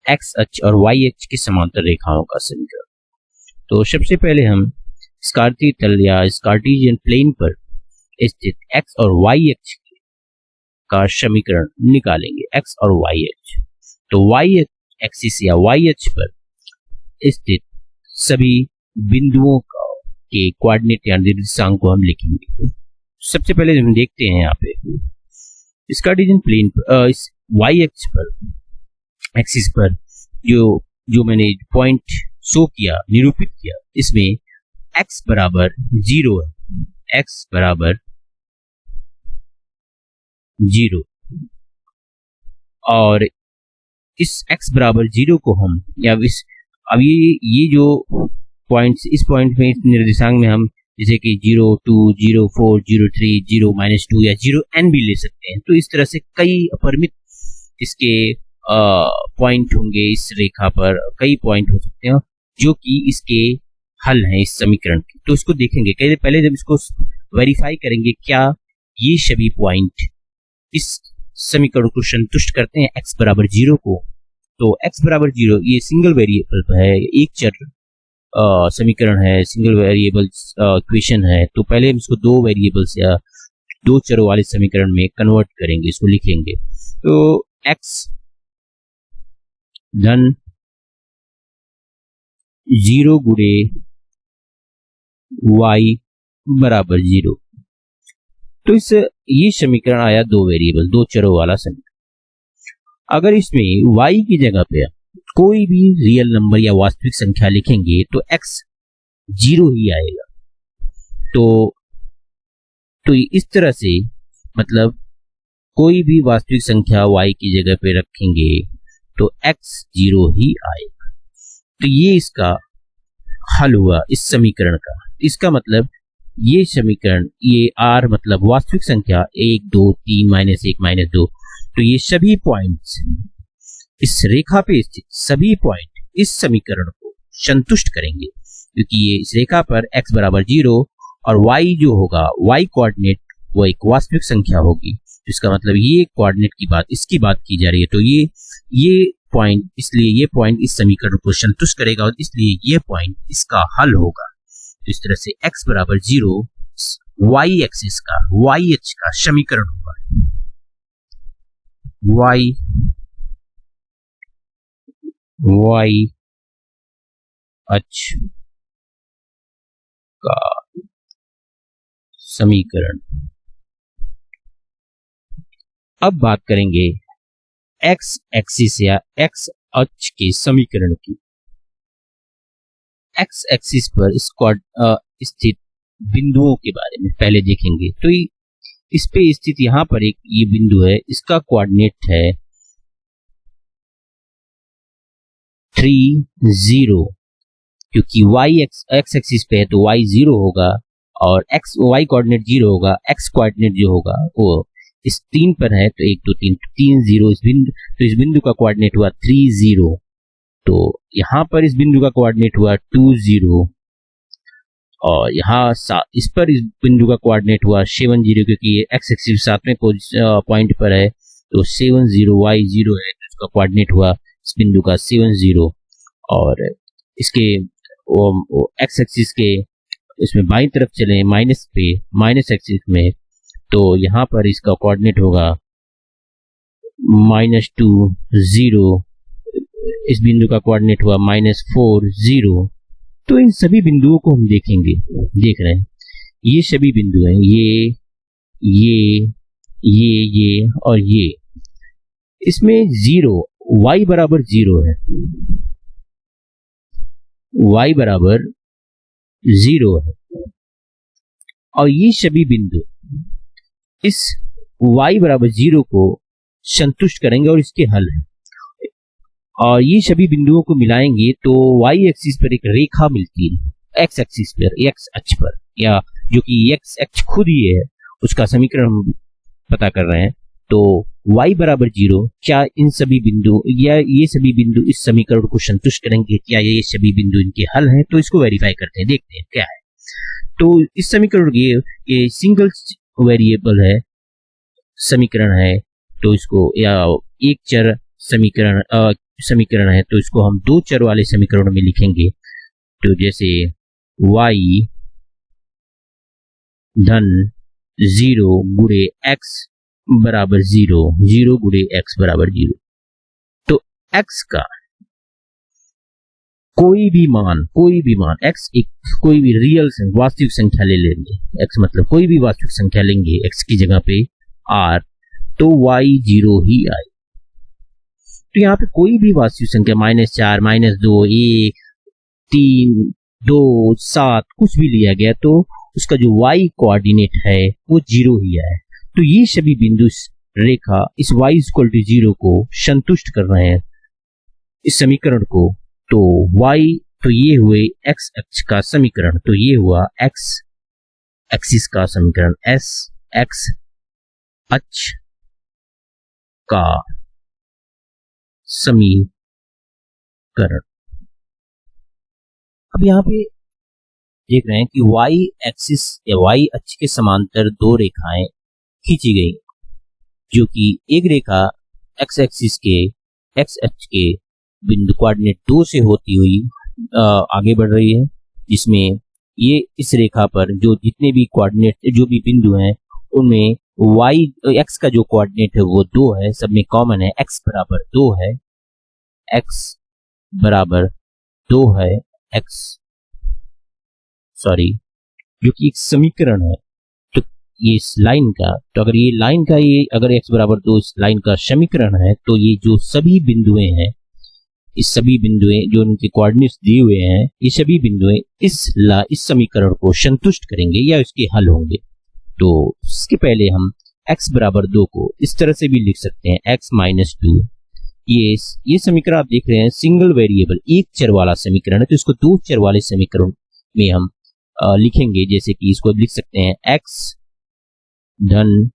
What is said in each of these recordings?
X अक्ष और Y अक्ष की समांतर रेखाओं का समीकरण। तो सबसे पहले हम स्कार्तीय तल या कार्टेशियन प्लेन पर स्थित एक्स और वाई अक्ष का समीकरण निकालेंगे, एक्स और वाई अक्ष। तो वाई एक्सिस या वाई अक्ष पर स्थित सभी बिंदुओं के कोऑर्डिनेट या निर्देशांक को हम लिखेंगे। सबसे पहले हम देखते हैं यहाँ पे इस कार्टेशियन प्लेन पर इस वाई अक्ष पर एक्सिस पर जो मैंने पॉइंट शो किया, निरूपित किया, इसमें x बराबर 0 है, x बराबर 0 और इस x बराबर 0 को हम या अब ये जो पॉइंट्स, इस पॉइंट में, इस निर्देशांक में हम जैसे कि 0, 2, 0, 4, 0, 3, 0, -2 या 0n भी ले सकते हैं। तो इस तरह से कई अपरिमित इसके पॉइंट होंगे, इस रेखा पर कई पॉइंट हो सकते हैं जो कि इसके हल हैं इस समीकरण के। तो इसको देखेंगे, पहले जब इसको वेरीफाई करेंगे क्या ये सभी पॉइंट इस समीकरण को संतुष्ट करते हैं x बराबर 0 को। तो x बराबर 0 ये सिंगल वेरिएबल है, एक चर समीकरण है, सिंगल वेरिएबल इक्वेशन है। तो पहले हम इसको दो वेरिएबल्स या दो चरों वाले समीकरण में कन्वर्ट करेंगे, इसको लिखेंगे। तो x धन 0 गुणे y बराबर 0। तो ये समीकरण आया दो वेरिएबल, दो चरों वाला समीकरण। अगर इसमें y की जगह पे कोई भी रियल नंबर या वास्तविक संख्या लिखेंगे तो x 0 ही आएगा। तो इस तरह से मतलब कोई भी वास्तविक संख्या y की जगह पे रखेंगे तो x 0 ही आएगा। तो ये इसका हल हुआ इस समीकरण का। इसका मतलब ये समीकरण, ये r मतलब वास्तविक संख्या 1, 2, 3, -1, -2, तो ये सभी पॉइंट्स, इस रेखा पे स्थित सभी पॉइंट इस समीकरण को संतुष्ट करेंगे, क्योंकि ये इस रेखा पर x बराबर 0 और y जो होगा, y कोऑर्डिनेट वो एक वास्तविक संख्या होगी। इसका मतलब ये कोऑर्डिनेट की बात, इसकी बात की जा रही है। तो ये पॉइंट, इसलिए ये पॉइंट इस समीकरण को संतुष्ट करेगा और इसलिए ये पॉइंट इसका हल होगा। तो इस तरह से x बराबर 0 y एक्सिस का, y अक्ष का समीकरण होगा। y अक्ष का समीकरण। अब बात करेंगे x एक्सिस या x अक्ष के समीकरण की। x एक्सिस पर स्थित बिंदुओं के बारे में पहले देखेंगे। तो इस पे स्थित यहाँ पर एक ये बिंदु है, इसका कोऑर्डिनेट है 3, 0, क्योंकि y x एक्सिस पे है तो y 0 होगा और y कोऑर्डिनेट 0 होगा, x कोऑर्डिनेट जो होगा वो इस 3 पर है तो 1, 2, 3, 3, 0 इस बिंदु का कोऑर्डिनेट हुआ 3, 0। तो यहाँ पर इस बिंदु का कोऑर्डिनेट हुआ 2, 0 और यहाँ इस बिंदु का कोऑर्डिनेट हुआ 7, 0, क्योंकि ये x एक्सिस 7वें पॉइंट पर है तो 7, 0, y 0 है तो इसका कोऑर्डिनेट हुआ इस बिंदु का 7, 0। और इसके x एक्सिस के इसमें बाईं तरफ चले माइनस एक्सिस में, तो यहाँ पर इसका कोऑर्डिनेट होगा -2, 0, इस बिंदु का कोऑर्डिनेट हुआ -4, 0। तो इन सभी बिंदुओं को हम देखेंगे, देख रहे हैं ये सभी बिंदु हैं, ये और ये। इसमें 0 y बराबर 0 है, y बराबर 0 है और ये सभी बिंदु इस y बराबर 0 को संतुष्ट करेंगे और इसके हल हैं। और ये सभी बिंदुओं को मिलाएंगे तो y एक्सिस पर एक रेखा मिलती है, x एक्सिस पर, x अक्ष पर, या जो कि x अक्ष खुद ही है, उसका समीकरण हम पता कर रहे हैं। तो y बराबर 0, क्या इन सभी बिंदु या ये सभी बिंदु इस समीकरण को संतुष्ट करेंगे, क्या ये सभी बिंदु इनके हल हैं? तो इसको वेरीफाई करते हैं, देखते हैं क्या है। तो इस समीकरण ये सिंगल वेरिएबल है, समीकरण है, तो इसको या एक चर समीकरण समीकरण है तो इसको हम दो चर वाले समीकरण में लिखेंगे। तो जैसे y धन 0 गुणे x बराबर 0, 0 गुणे x बराबर 0। तो x का कोई भी मान x एक कोई भी रियल वास्तविक संख्या ले लेंगे, x मतलब कोई भी वास्तविक संख्या लेंगे x की जगह पे r, तो y 0 ही आए। तो यहाँ पे कोई भी वास्तविक संख्या -4, -2, 1, 3, 2, 7 कुछ भी लिया गया तो उसका जो y कोऑर्डिनेट है वो 0 ही है। तो ये सभी बिंदु रेखा इस y = 0 को संतुष्ट कर रहे हैं इस समीकरण को। तो y तो ये हुए x अक्ष का समीकरण, तो ये हुआ x एक्सिस का समीकरण, s x अक्ष का समीकरण। अब यहाँ पे देख रहे हैं कि y एक्सिस या y अक्ष के समांतर दो रेखाएं खींची गई, जो कि एक रेखा x एक्सिस के x अक्ष के बिंदु कोऑर्डिनेट 2 से होती हुई आगे बढ़ रही है, जिसमें ये इस रेखा पर जो जितने भी कोऑर्डिनेट जो भी बिंदु हैं उनमें y x का जो कोऑर्डिनेट है वो 2 है, सब में कॉमन है, x बराबर 2 है, x बराबर 2 है, जो कि एक समीकरण है। तो ये इस लाइन का, तो अगर ये लाइन का ये अगर x बराबर 2 इस लाइन का समीकरण है, तो ये जो सभी बिंदुएं हैं, इस सभी बिंदुएं जो उनके कोऑर्डिनेट्स दिए हुए हैं, ये सभी बिंदुएं इस समीकरण को संतुष्ट करेंगे या इसके हल होंगे। तो इसके पहले हम x बराबर 2 को इस तरह से भी लिख सकते हैं, x - 2। ये समीकरण आप देख रहे हैं सिंगल वेरिएबल एक चर वाला समीकरण है, तो इसको दो चर वाले समीकरण में हम लिखेंगे। जैसे कि इसको लिख सकते हैं x धन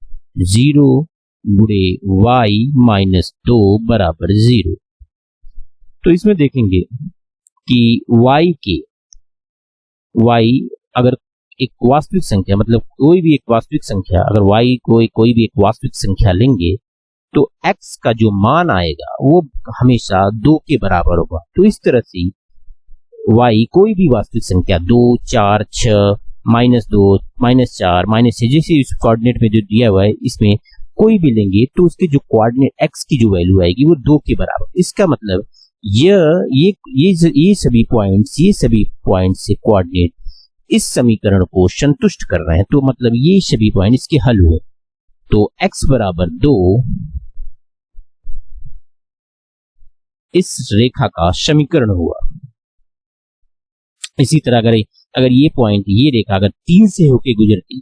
0 गुणे y - 2 बराबर 0। तो इसमें देखेंगे कि y अगर एक वास्तविक संख्या, मतलब कोई भी एक वास्तविक संख्या, अगर y को कोई भी एक वास्तविक संख्या लेंगे तो x का जो मान आएगा वो हमेशा 2 के बराबर होगा। तो इस तरह से y कोई भी वास्तविक संख्या 2, 4, 6, -2, -4, -6 जैसे इस कोऑर्डिनेट में जो दिया हुआ है इसमें कोई भी लेंगे तो उसके जो कोऑर्डिनेट x की जो वैल्यू आएगी वो 2 के बराबर। इसका मतलब ये सभी पॉइंट्स से कोऑर्डिनेट इस समीकरण को संतुष्ट कर रहे हैं, तो मतलब ये सभी पॉइंट इसके हल हुए। तो x बराबर 2 इस रेखा का समीकरण हुआ। इसी तरह अगर ये पॉइंट, ये रेखा अगर 3 से होके गुजरती,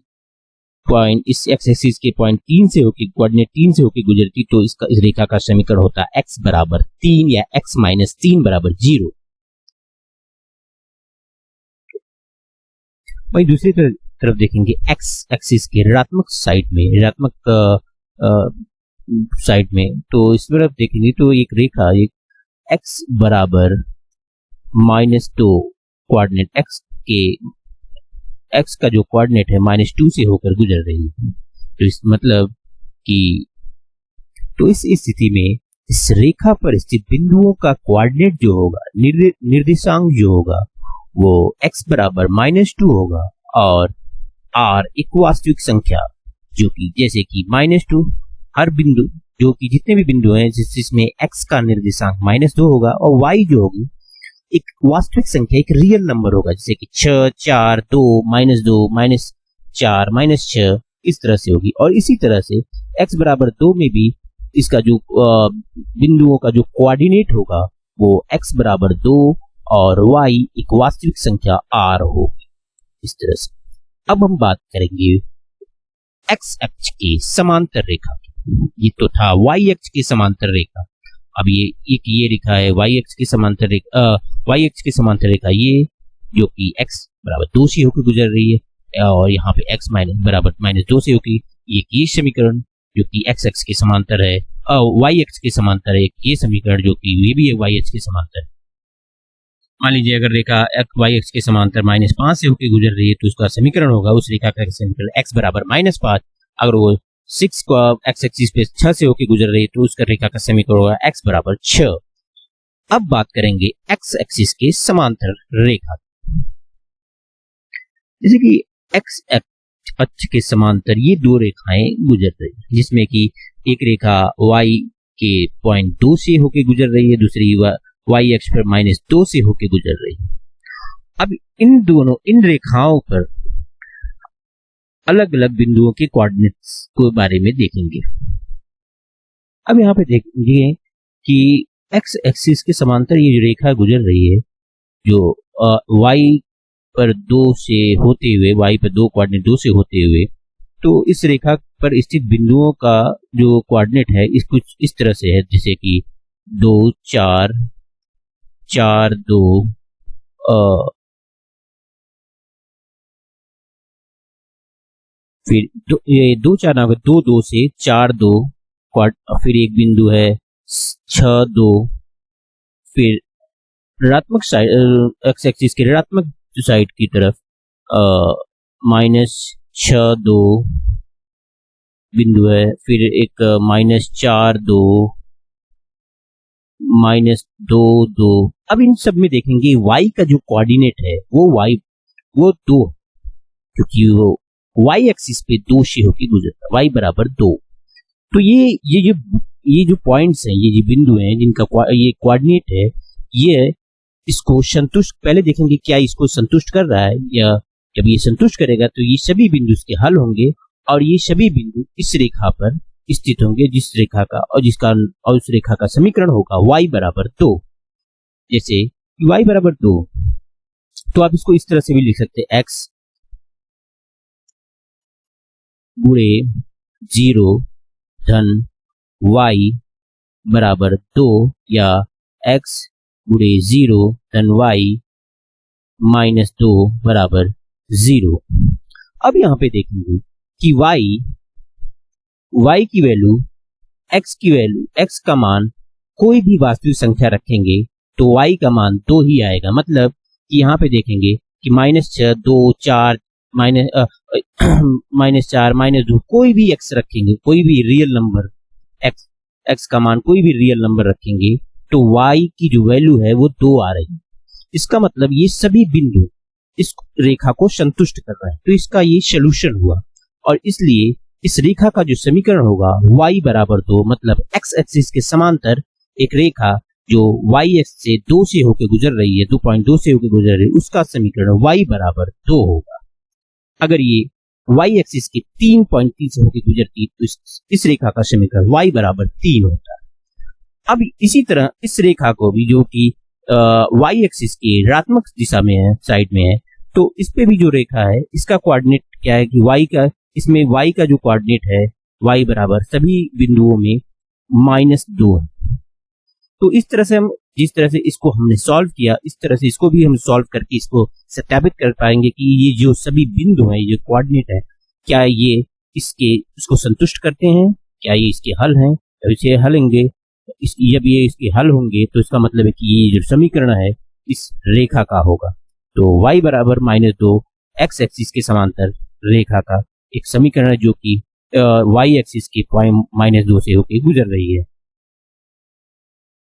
पॉइंट इस x एक्सिस के पॉइंट 3 से होके कोऑर्डिनेट 3 से होके गुजरती, तो इस रेखा का समीकरण होता है x बराबर 3 या x - 3 बराबर 0। वहीं दूसरी तरफ देखेंगे x एक्सिस के ऋणात्मक साइड में, तो इस तरफ देखेंगे तो एक रेखा x बराबर -2 कोऑर्डिनेट x का जो कोऑर्डिनेट है -2 से होकर गुजर रही है। तो इस मतलब कि तो इस स्थिति में इस रेखा पर स्थित बिंदुओं का कोऑर्डिनेट जो होगा, निर्देशांक जो होगा वो x बराबर -2 होगा और r एक वास्तविक संख्या, जो कि जैसे कि -2 हर बिंदु, जो कि जितने भी बिंदु हैं जिसमें x का निर्देशांक -2 होगा, और y जो होगी एक वास्तविक संख्या, एक रियल नंबर होगा, जैसे कि 6, 4, 2, -2, -4, -6 इस तरह से होगी। और इसी तरह से x बराबर 2 में भी इसका जो बिंदुओं का जो कोऑर्डिनेट होगा वो x बराबर 2 और y एक वास्तविक संख्या r होगी। इस तरह से अब हम बात करेंगे x अक्ष के समांतर रेखा की। ये तो था y अक्ष की समांतर रेखा। अब ये रेखा है y अक्ष की समांतर रेखा, ये जो कि x बराबर 2 से होकर गुजर रही है, और यहाँ पे x बराबर -2 से होगी। ये समीकरण जो कि x अक्ष के समांतर है, y अक्ष के समांतर है, ये समीकरण जो कि ये भी है y अक्ष के समांतर। मान लीजिए अगर रेखा y अक्ष के समांतर -5 से होकर गुजर रही है तो उसका समीकरण होगा, उस रेखा का समीकरण x बराबर -5। अगर वो 6 को x एक्सिस पे 6 से होकर गुजर रही है तो उसका रेखा का समीकरण होगा x बराबर 6। अब बात करेंगे एक्स एक्सिस के समांतर रेखा। जैसे कि एक्स अक्ष के समांतर ये दो रेखाएं गुजर रही है, जिसमें कि एक रेखा y के पॉइंट 2 से होके गुजर रही है, दूसरी y अक्ष पर -2 से होके गुजर रही है। अब इन रेखाओं पर अलग अलग बिंदुओं के कोऑर्डिनेट्स के बारे में देखेंगे। अब यहाँ पे देखेंगे कि एक्स एक्सिस के समांतर ये जो रेखा गुजर रही है, जो y पर 2 से होते हुए, y पर 2 कोऑर्डिनेट 2 से होते हुए, तो इस रेखा पर स्थित बिंदुओं का जो कोऑर्डिनेट है इस कुछ इस तरह से है, जैसे कि 2 4 4 2 फिर ये 2 4 ना 2 2 से 4 2, फिर एक बिंदु है 6 2, फिर ऋणात्मक साइड एक्स एक्सिस के ऋणात्मक साइड की तरफ -6 2 बिंदु है, फिर एक -4 2 -2 2। अब इन सब में देखेंगे y का जो कोऑर्डिनेट है वो 2, क्योंकि वो y एक्सिस पे 2 से होकर गुजरता है, y बराबर 2। तो ये जो पॉइंट्स हैं, ये जो बिंदु हैं जिनका ये कोऑर्डिनेट है, ये इसको संतुष्ट, पहले देखेंगे क्या इसको संतुष्ट कर रहा है, या जब ये संतुष्ट करेगा तो ये सभी बिंदु इसके हल होंगे और ये सभी बिंदु इस रेखा पर स्थित होंगे, जिस रेखा का और उस रेखा का समीकरण होगा y बराबर 2। जैसे y बराबर 2, तो आप इसको इस तरह से भी लिख सकते हैं, x गुणे 0 धन y बराबर 2, या x गुणे 0 धन y -2 बराबर 0। अब यहाँ पे देखेंगे कि y की वैल्यू, x का मान कोई भी वास्तविक संख्या रखेंगे तो y का मान 2 ही आएगा। मतलब कि यहाँ पे देखेंगे कि -6 2 4 -4 -2, कोई भी x रखेंगे, कोई भी रियल नंबर x का मान कोई भी रियल नंबर रखेंगे तो y की जो वैल्यू है वो 2 आ रही है। इसका मतलब ये सभी बिंदु इस रेखा को संतुष्ट कर रहे हैं, तो इसका ये सॉल्यूशन हुआ, और इसलिए इस रेखा का जो समीकरण होगा y बराबर 2, मतलब x एक्सिस के समांतर एक रेखा जो y एक्स से 2 से होकर गुजर रही है, 2.2 से होकर गुजर रही है, उसका समीकरण y बराबर 2 होगा। अगर ये y एक्सिस के 3.3 से होकर गुजरती तो इस रेखा का समीकरण y बराबर 3 होता है। अब इसी तरह इस रेखा को भी, जो कि y एक्सिस के ऋणात्मक दिशा में है, साइड में है, तो इस पे भी जो रेखा है इसका कोऑर्डिनेट क्या है कि इसमें y का जो कोऑर्डिनेट है y बराबर सभी बिंदुओं में -2 है। तो इस तरह से हम, जिस तरह से इसको हमने सॉल्व किया, इस तरह से इसको भी हम सॉल्व करके इसको सत्यापित कर पाएंगे कि ये जो सभी बिंदु हैं, ये कोऑर्डिनेट है, क्या ये इसको संतुष्ट करते हैं, क्या ये इसके हल हैं, जब इसे हलेंगे, जब ये इसके हल होंगे तो इसका मतलब है कि ये जो समीकरण है इस रेखा का होगा। तो y बराबर -2 x एक्सिस के समांतर रेखा का एक समीकरण है, जो कि y एक्सिस के पॉइंट -2 से होकर गुजर रही है।